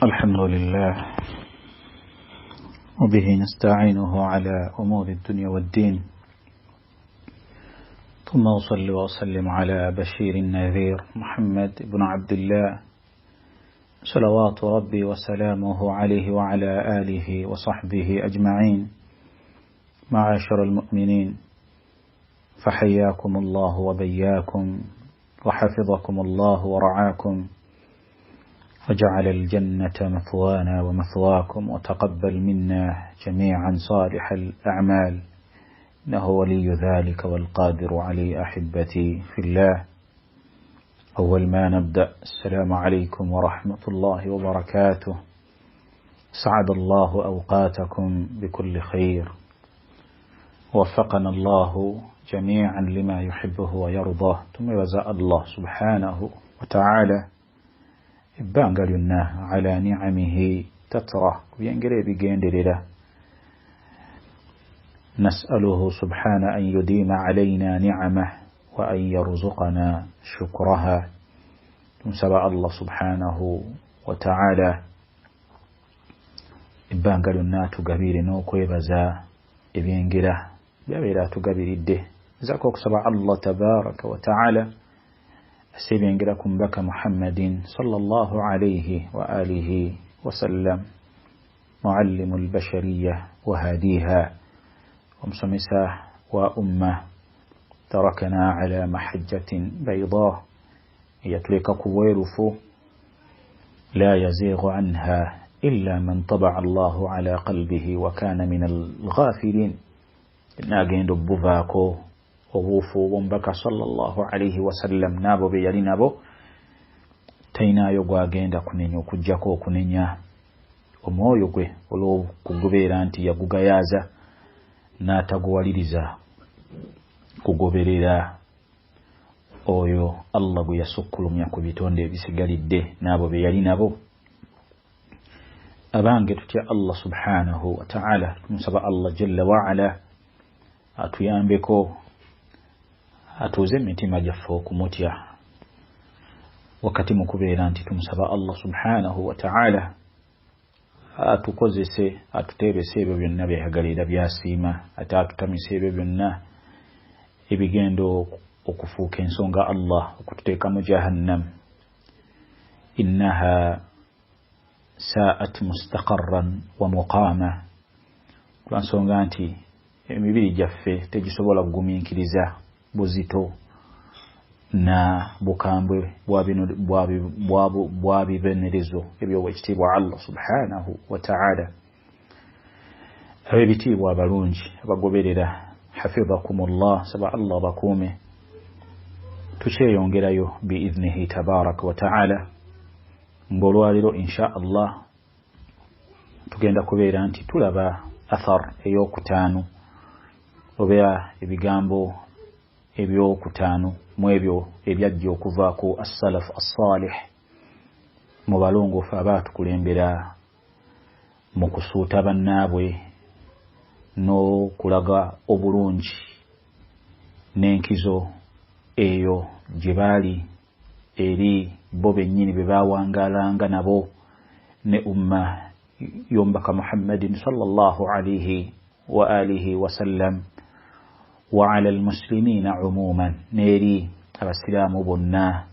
الحمد لله وبه نستعينه على أمور الدنيا والدين، ثم أصلي وأسلم على بشير النذير محمد بن عبد الله صلوات ربي وسلامه عليه وعلى آله وصحبه أجمعين. معاشر المؤمنين، فحياكم الله وبياكم وحفظكم الله ورعاكم وجعل الجنة مثوانا ومثواكم، وتقبل منا جميعا صالح الأعمال، إنه ولي ذلك والقادر عليه. أحبتي في الله، أول ما نبدأ، السلام عليكم ورحمة الله وبركاته. سعد الله أوقاتكم بكل خير، وفقنا الله جميعا لما يحبه ويرضاه. ثم يجزى الله سبحانه وتعالى ibbangalyonna على نعمه تترى وينجري بجندرة. نسأله سبحانه أن يديم علينا نعمه وأن يرزقنا شكرها. سبع الله سبحانه وتعالى ibbangalyonna tugabire n'okwebaza ebyengira byabeera tugabiridde. Zako okusaba Allah tabaraka wa ta'ala asibyengira ku mbaka Muhammadin sallallahu alayhi wa alihi wa sallam, muallimu albashariya wa hadiha wa msomesa wa umma, tarakana ala mahajjatin bayda, yatuleka kuwerufu la yazighu anha illa man taba'a Allahu ala qalbihi wa kana min al-ghafilin. Nagendo buvaako obuufu bw'omubaka sallallahu alayhi wa sallam n'abo be yali nabo, tayinaayo gwagenda kunenya okujjako okunenya omwoyo gwe olw'okugobeera nti yagugayaaza n'ataguwaliriza kugoberera oyo Allah gwe yasukkulumya ku bitonde ebisigalidde n'abo be yali nabo. Abange tutya Allah subhanahu wa ta'ala, tumusaba Allah jalla wa ala atuyambeko, atuuze emitima gyaffe okumutya wakati mu kubeera nti tumusaba Allah subhanahu wa ta'ala atukozese, atuteebese ebyo byonna byeyagalira byasiima, ate atutamise ebyo byonna ebigendo okufuuka ensonga Allah okututeeka mu jahannam. Innaha sa'at mustaqarran wa muqama, lwansonga nti emibiri gyaffe tegisobola kugumiikiriza buzito na bukambwe bwa bibenerezo eby'owekitiibwa Allah subhanahu wa ta'ala. Ab'ebitiibwa abalungi abagoberera, hafidhakumullah, saba Allah bakuume. Tukyeyongerayo biidhnihi tabaraka wa ta'ala, ng'olwaliro insha Allah tugenda kubeera nti tulaba athar ey'okutaano, oba ebigambo ebyokutaano mu ebyo ebyajja okuva ku as-salaf as-salih, mu balongoofu abaatukulembera mu kusuuta bannaabwe n'okulaga obulungi n'enkizo eyo gye baali eri bo bennyini be baawangalanga nabo ne umma y'omubaka Muhammadin sallallahu alayhi wa alihi wa sallam, wa ala almuslimina umuman, neeri abasiraamu bonna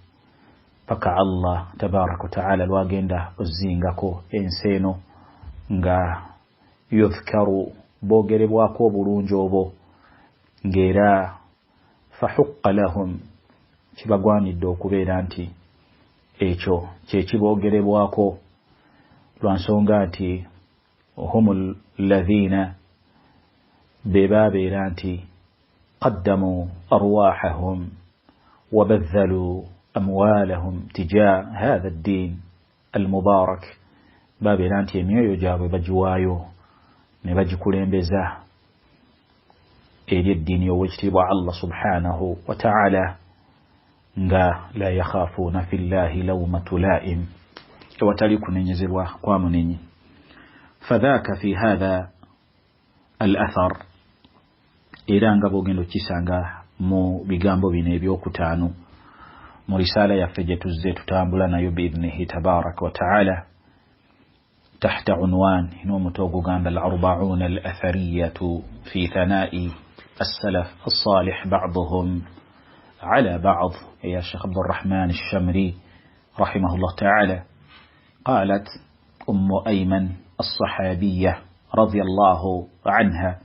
paka Allah tabaraka wa ta'ala lwagenda ozingako ensi eno nga yudhkaru boogerebwako obulungi obwo, ng'era fahuqqa lahum, kibagwanidde okubeera nti ekyo kyekiboogerebwako, lwansonga nti humul ladhina be baabeera nti قدموا أرواحهم وبذلوا أموالهم تجاه هذا الدين المبارك. بابي نانتي ميو جابوا بجوايو نبجي كلين بزاه إلي الدين يوجتبع الله سبحانه وتعالى، لا يخافون في الله لومة لائم، وتلك ننزل قامنين. فذاك في هذا الأثر era nga bwogenda okisanga mu bigambo bino ebyokutaano mu risala yaffe gye tuzze tutambula nayo biidhnihi tabaraka wa ta'ala, تحت عنوان نوم توقوغان الأربعون الأثرية في ثناء السلف الصالح بعضهم على بعض. يا شيخ عبد الرحمن الشمري رحمه الله تعالى. قالت أم أيمن الصحابية رضي الله عنها،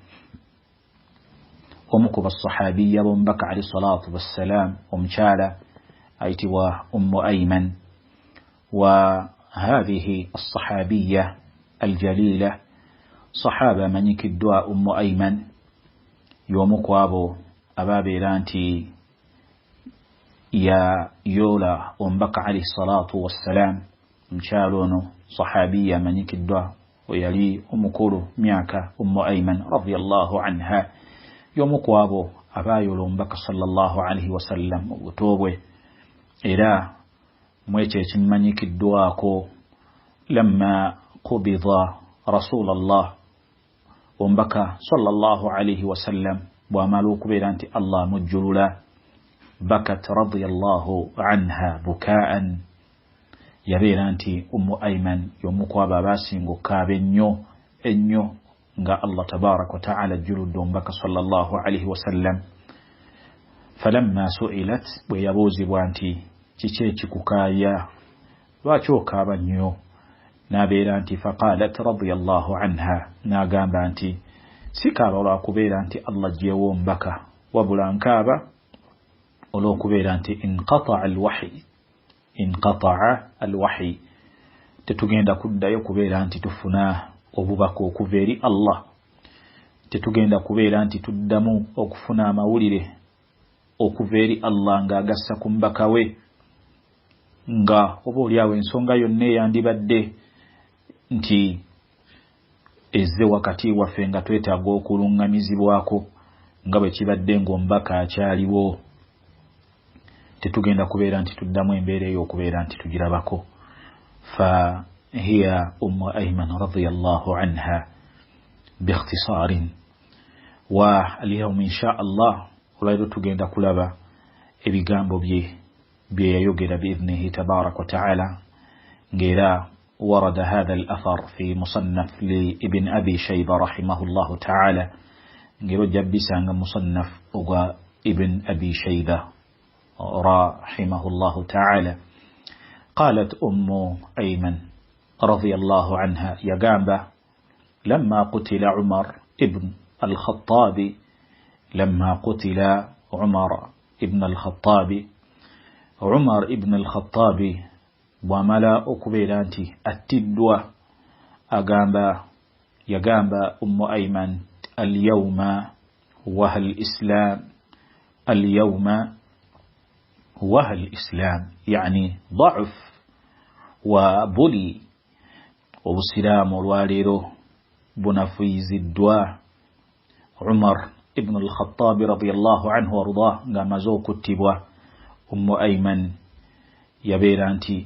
ومكب الصحابية ومبك عليه الصلاة والسلام ومشالة أيتوا أم أيمن. وهذه الصحابية الجليلة صحابة من يكدوا أم أيمن يومك أبو أبابي لانتي يا يولا ومبك عليه الصلاة والسلام مشالون صحابية من يكدوا ويلي أمكولو مياك أم أيمن رضي الله عنها يومك أبو أبايولو مبك صلى الله عليه وسلم وتوبه إلى mwece manyiki duako لما قبض رسول الله ومبكى صلى الله عليه وسلم وعملوا كبيرانتي الله مجلولا بكت رضي الله عنها بكاء يبيرانتي أم أيمن يومكوا باباسين وكابنيو إنيو نغا الله تبارك وتعالى جلود ومبكى صلى الله عليه وسلم. فلما سئلت ويبوزي وانتي chichechi kukaya lwachoka abanyo nabeera nti faqalat radiyallahu anha nagamba nti sikaba olwakubeera nti Allah jewo mbaka wabula nkaba olwokubeera nti inqata'a alwahi tetugenda kuddayo kubeera nti tufuna obubaka okuva eri Allah, tetugenda kubeera nti tuddamu okufuna amawulire okuva eri Allah ng'agassa ku mbaka we nga oba oliawo ensonga yonna yandibadde nti ezze wakati waffe nga twetaaga okulungamizibwako nga bwe kibadde ng'omubaka akyaliwo, tetugenda kubeera nti tuddamu embeera ey'okubeera nti tugirabako. fa hiya ummu ayman radiyallahu anha biikhtisaarin. wa alyawma insha Allah olwaleero tugenda kulaba ebigambo bye بيوجد بإذنه تبارك وتعالى. غير ورد هذا الأثر في مصنف لابن أبي شيبة رحمه الله تعالى. غير جبسان مصنف ابن أبي شيبة رحمه الله تعالى. قالت أم أيمن رضي الله عنها يا جامبة لما قتل عمر ابن الخطاب، لما قتل عمر ابن الخطاب، عمر ابن الخطاب وملا أكبيرانتي التدوى أجامبا يجامبا أم أيمن اليوم وهل الإسلام، اليوم وهل الإسلام يعني ضعف وبلي وبسلام الوالد بنفيز الدواء. عمر ابن الخطاب رضي الله عنه وارضاه قام زوك التبوى أم أيمن يبيرانتي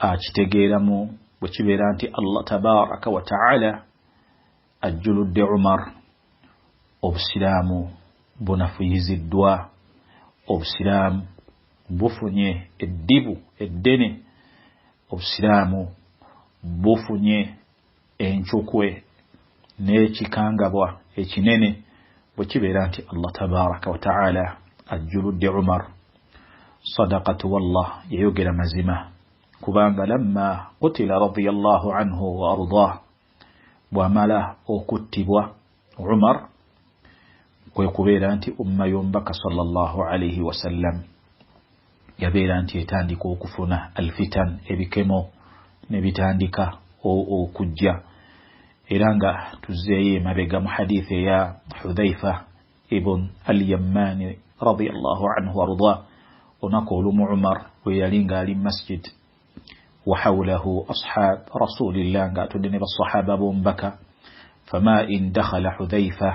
أجتغيرمو وشبيرانتي الله تبارك وتعالى الجلد عمر أبسلام بنفيز الدواء أبسلام بفني الدبو الدني أبسلام بفني enchukwe n'ekikangabwa ekinene bwe kibeera nti Allah tabaraka wa ta'ala ajjuludde Umar. Sadaqatu wallah yayogera mazima kubanga lamma qutila radiyallahu anhu wa ardah bwamala okuttibwa Umar kwe kubeera nti umma yombaka sallallahu alayhi wasallam yabeera nti etandika okufuna alfitan ebikemo nebitandika okujja. Era nga tuzzeeyo emabega mu hadithi ya Hudhaifa ibn al-Yammani radiyallahu anhu warda ونقول عمر ويالين قال مسجد وحوله أصحاب رسول الله قاتلني بالصحابة بومبكا فما إن دخل حذيفة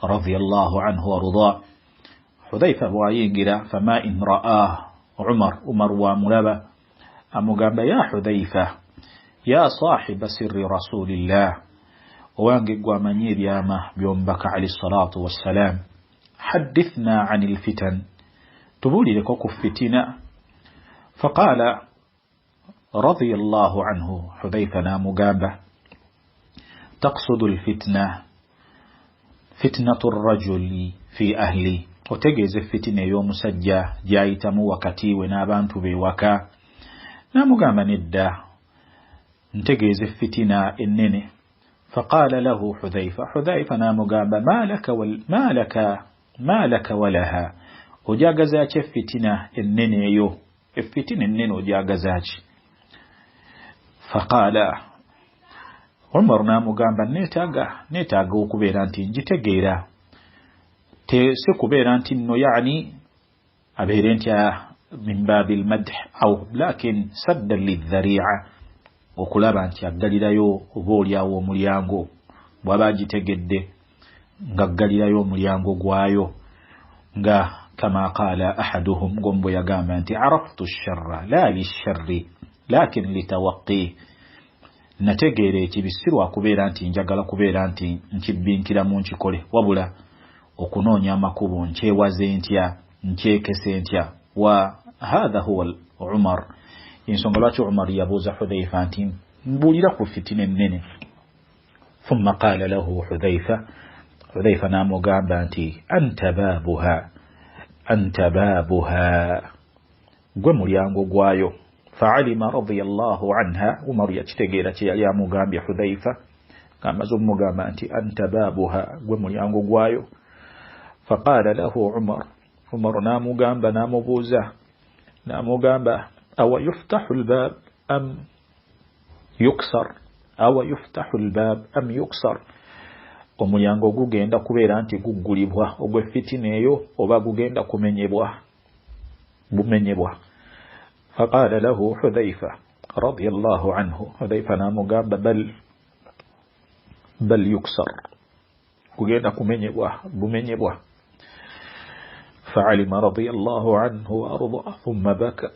رضي الله عنه ورضاه حذيفة بوعين قلا فما إن رآه عمر وملابا أمقام يا حذيفة يا صاحب سر رسول الله وانقق ومنير يامه بومبكا عليه الصلاة والسلام حدثنا عن الفتن تبولي لكوكو فتنة. فقال رضي الله عنه حذيفة نامقابة تقصد الفتنة فتنة الرجل في أهلي وتجيز الفتنة يوم سجى جايتم وكتي ونابانت بوكا نامقابة ندى نتجيز الفتنة إنني فقال له حذيفة نامقابة ما لك ولها وجاغزاك الفتنة إنني يو الفتنة إنني وجاغزاك فقال عمر نامugamba neetaaga okubeera nti njitegeera si kubeera nti nno yani abeere nti min baabil madh aw lakin saddan lidhari'a okulaba nti aggalirayo oba olyawo omulyango bw'aba agitegedde ng'aggalirayo omulyango gwayo nga kama qaala ahaduhum gombo yagamba nti araftu ash-sharra la lish-sharri lakin litawaqqi nategeera ekibisirwa kubeera nti njagala kubeera nti nkibbinkira mu nkikole wabula okunoonya amakubo nkyewaze ntya nkyekese ntya wa hadha huwa Umar ensonga lwaki Umar yabuuza Hudhayfa nti mbuulira ku fitina ennene thumma qaala lahu Hudhayfa n'amugamba nti anta baabuha gwe mulyango gwayo فعلم رضي الله عنها عمر يتجيرا يا مغامبي حذيفة كما زم مغامبا أنت بابها ومليانغو غوايو فقال له عمر نامو غامبا نامو بوزا نامو غامبا أو يفتح الباب أم يكسر omulyango gugenda kubeera nti guggulibwa ogw'effitina eyo oba gugenda bumenyebwa فقال له حذيفة رضي الله عنه حذيفة نامقاب بل يكسر كجينا بمنيبوه فعلم رضي الله عنه وأرضاه ثم بكى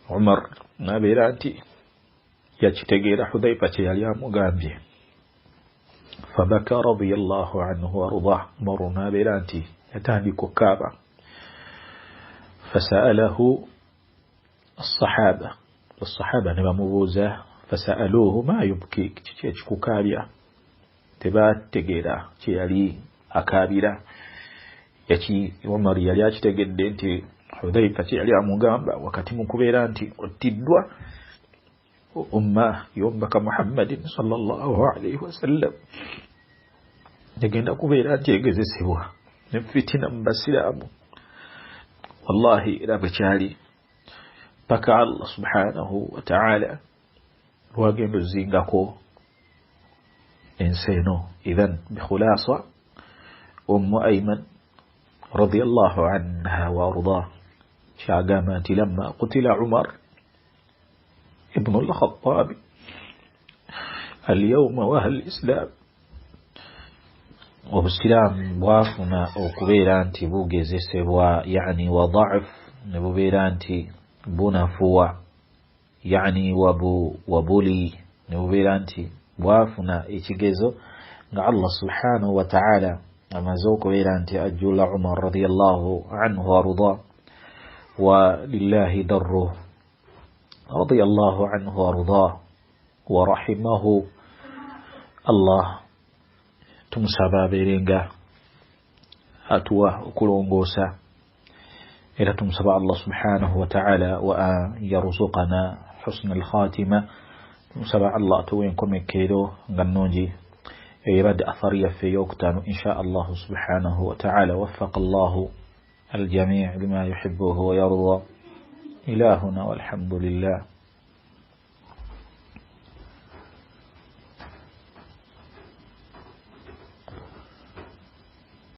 عمر نابيرانتي يجتغير حذيفة يليام قامبي فبكى رضي الله عنه وأرضاه عمر نابيرانتي يتاني كوكابا فسأله الصحابة نبا مبوزة فسألوه ما يبكيك تشيكو كابيا تبات تجيرا تيالي أكابيرا يتي عمر يلياج تجد انتي حذيفة تيالي أمغامبا وكتم كبيرا انتي وتدوا يومك محمد صلى الله عليه وسلم يجينا كبيرا تيجز سوا نفتنا مبسلا والله إلى بشاري بكى الله سبحانه وتعالى واجب الزينغاكو إنسانو إذن بخلاصة أيمن رضي الله عنها وأرضاه شاقامات لما قتل عمر ابن الخطاب اليوم وأهل الإسلام وبالسلام وافنا أو كبيرانتي بوجز سوا يعني وضعف نبوبيرانتي بنفوا يعني وبولي نبوبيرانتي وافنا إتجزو الله سبحانه وتعالى أما زوك بيرانتي أجل عمر رضي الله عنه وارضاه ولله دره رضي الله عنه وارضاه ورحمه الله تمسابا بيرينغا أتوا وكولونغوسا إلى تمسابا الله سبحانه وتعالى وأن يرزقنا حسن الخاتمة تمسابا الله توينكم كيدو غنوجي يبدأ أثرية في يوكتان إن شاء الله سبحانه وتعالى وفق الله الجميع لما يحبه ويرضى إلهنا والحمد لله.